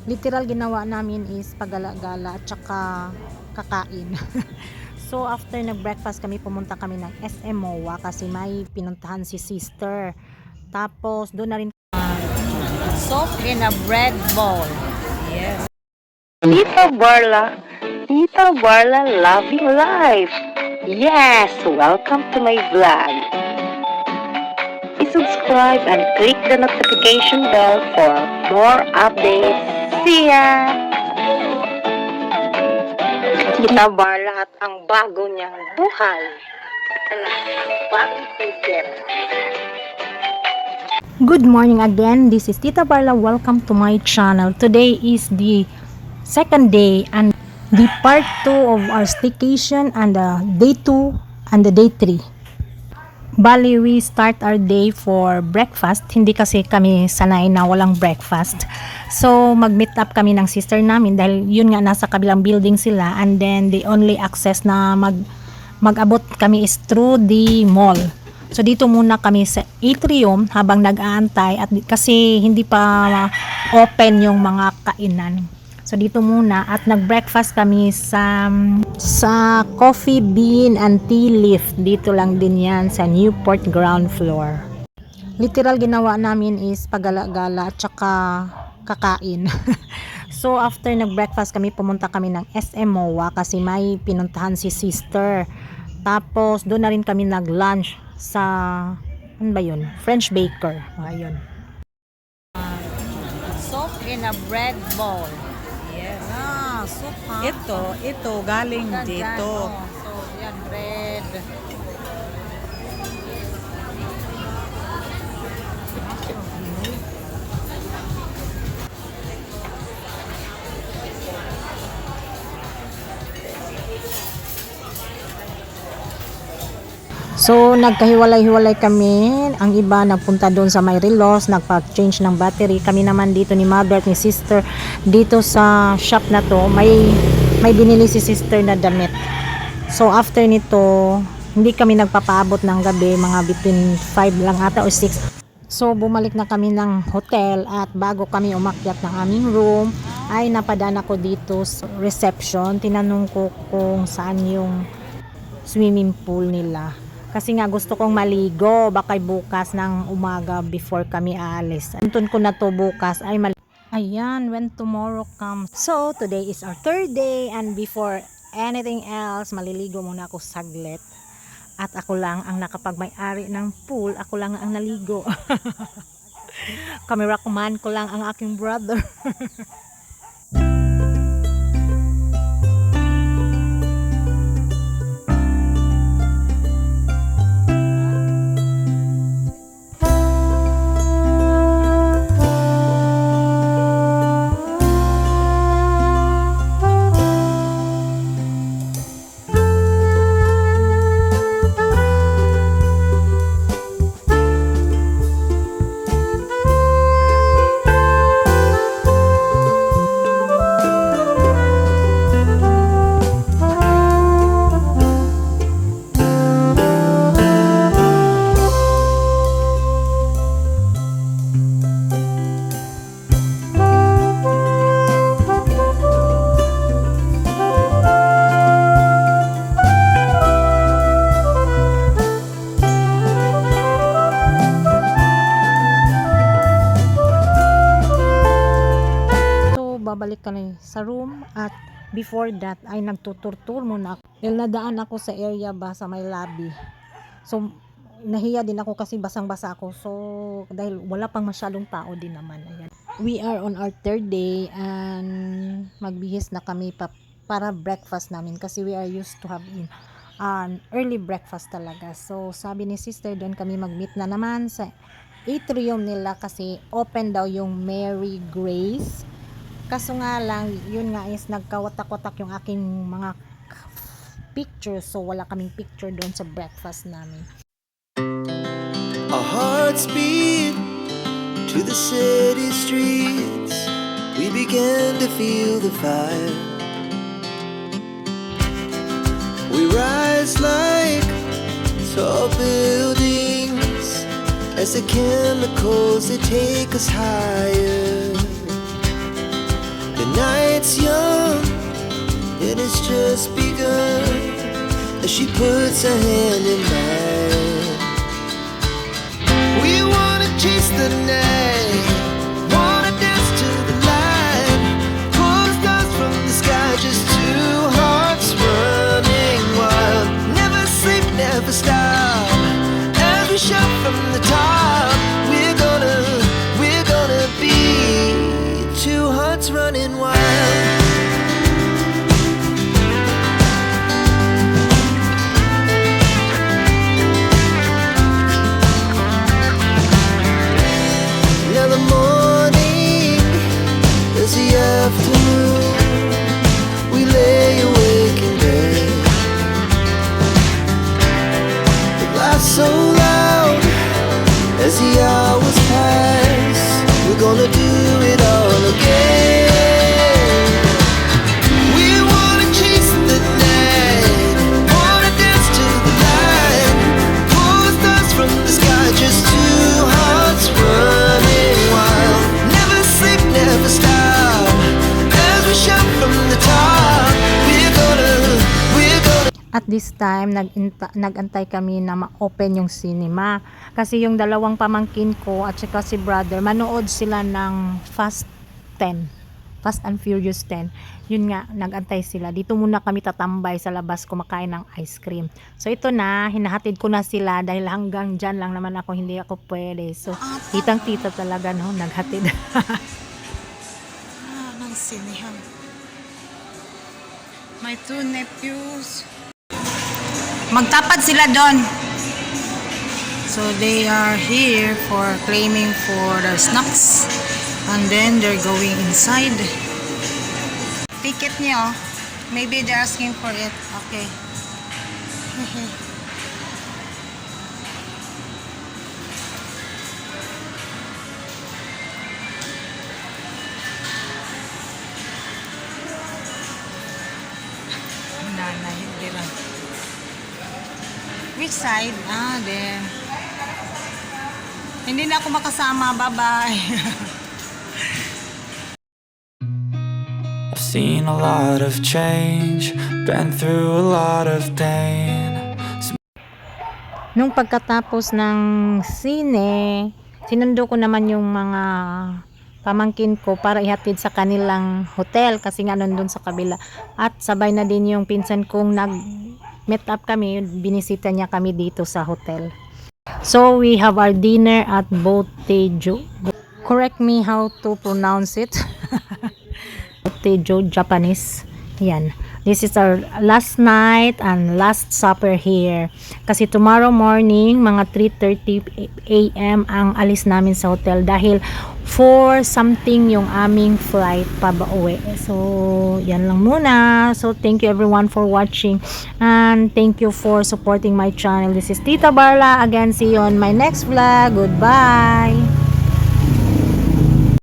Literal ginawa namin is paggala-gala at saka kakain. So after nag-breakfast kami, pumunta kami ng SM MOA kasi may pinuntahan si sister. Tapos doon na rin soup in a bread bowl. Yes. Tita Barla loving life. Yes, welcome to my vlog. Please subscribe and click the notification bell for more updates. See ya! Tita Barla at ang bago niyang buhay. Bagong ticket. Good morning again. This is Tita Barla. Welcome to my channel. Today is the second day and the part 2 of our staycation and day 2 and the day 3. Bali, we start our day for breakfast. Hindi kasi kami sanay na walang breakfast. So, mag-meet up kami ng sister namin dahil yun nga nasa kabilang building sila, and then the only access na mag-abot kami is through the mall. So, dito muna kami sa atrium habang nag-aantay at kasi hindi pa open yung mga kainan. So, dito muna at nag-breakfast kami sa Coffee Bean and Tea Leaf. Dito lang din yan sa Newport ground floor. Literal ginawa namin is paggala-gala at saka kakain. So, after nag-breakfast kami, pumunta kami ng SM MOA kasi may pinuntahan si sister. Tapos, doon na rin kami nag-lunch sa, ano ba yun? French Baker. Ayun. Soup in a bread bowl. Yes. Soup ha? Ito galing dito. So, yan, bread. So, nagkahiwalay-hiwalay kami. Ang iba nagpunta doon sa Mayrilos, nagpa-change ng battery. Kami naman dito ni mother at ni sister dito sa shop na to. May binili si sister na damit. So, after nito, hindi kami nagpapaabot ng gabi, mga between 5 lang ata o 6. So, bumalik na kami ng hotel at bago kami umakyat ng aming room, ay napadaan ako dito sa reception. Tinanong ko kung saan yung swimming pool nila. Kasi nga gusto kong maligo, baka bukas ng umaga before kami aalis. Antun ko na to bukas ay ayan, when tomorrow comes. So, today is our third day and before anything else, maliligo muna ako saglit. At ako lang ang nakapagmay-ari ng pool, ako lang ang naligo. Cameraman ko lang ang aking brother. Babalik kami sa room at before that ay nagtutur-tour muna ako. Dahil nadaan ako sa area ba sa may lobby. So nahiya din ako kasi basang-basa ako. So dahil wala pang masyadong tao din naman. Ayan. We are on our third day and magbihis na kami para breakfast namin kasi we are used to have an early breakfast talaga. So sabi ni sister doon kami mag-meet na naman sa atrium nila kasi open daw yung Mary Grace. Kaso nga lang, yun nga is nagkawatak-watak yung aking mga pictures. So wala kaming picture doon sa breakfast namin. Our hearts beat to the city streets. We began to feel the fire. We rise like tall buildings as the chemicals they take us higher. The night's young, it has just begun. As she puts her hand in mine, we wanna chase the night, wanna dance to the light, pull the stars from the sky, just two hearts running wild. Never sleep, never stop, as we shout from the top. We're gonna be two hearts running wild. Now the morning is the afternoon. We lay awake in bed. The laughs so loud as the hours pass. We're gonna do it all again. We wanna chase the night, wanna dance to the light, pull the stars from the sky, just two hearts running wild. Never sleep, never stop, as we shout from the top. We're gonna At this time, nag-antay kami na ma-open yung cinema. Kasi yung dalawang pamangkin ko at saka si brother, manood sila ng Fast and Furious 10. Yun nga, nag-antay sila. Dito muna kami tatambay sa labas kumakain ng ice cream. So ito na, hinahatid ko na sila dahil hanggang dyan lang naman ako, hindi ako pwede. So, titang-tita talaga, no, naghatid. Ng sinihan. My two nephews. Magtapad sila doon. So they are here for claiming for the snacks. And then they're going inside. Ticket niyo. Maybe they're asking for it. Okay. Nanay, hindi lang. Which side? Ah, there. Hindi na ako makasama. Bye-bye. I've seen a lot of change, been through a lot of pain. Nung pagkatapos ng sine, sinundo ko naman yung mga pamangkin ko para ihatid sa kanilang hotel kasi nga nandun sa kabila. At sabay na din yung pinsan kong nag-meet up kami, binisita niya kami dito sa hotel. So we have our dinner at Botejo. Correct me how to pronounce it. Botejo, Japanese. Yan. This is our last night and last supper here. Kasi tomorrow morning, mga 3:30 a.m. ang alis namin sa hotel dahil 4 something yung aming flight pabauwi. So, yan lang muna. So, thank you everyone for watching and thank you for supporting my channel. This is Tita Barla. Again, see you on my next vlog. Goodbye!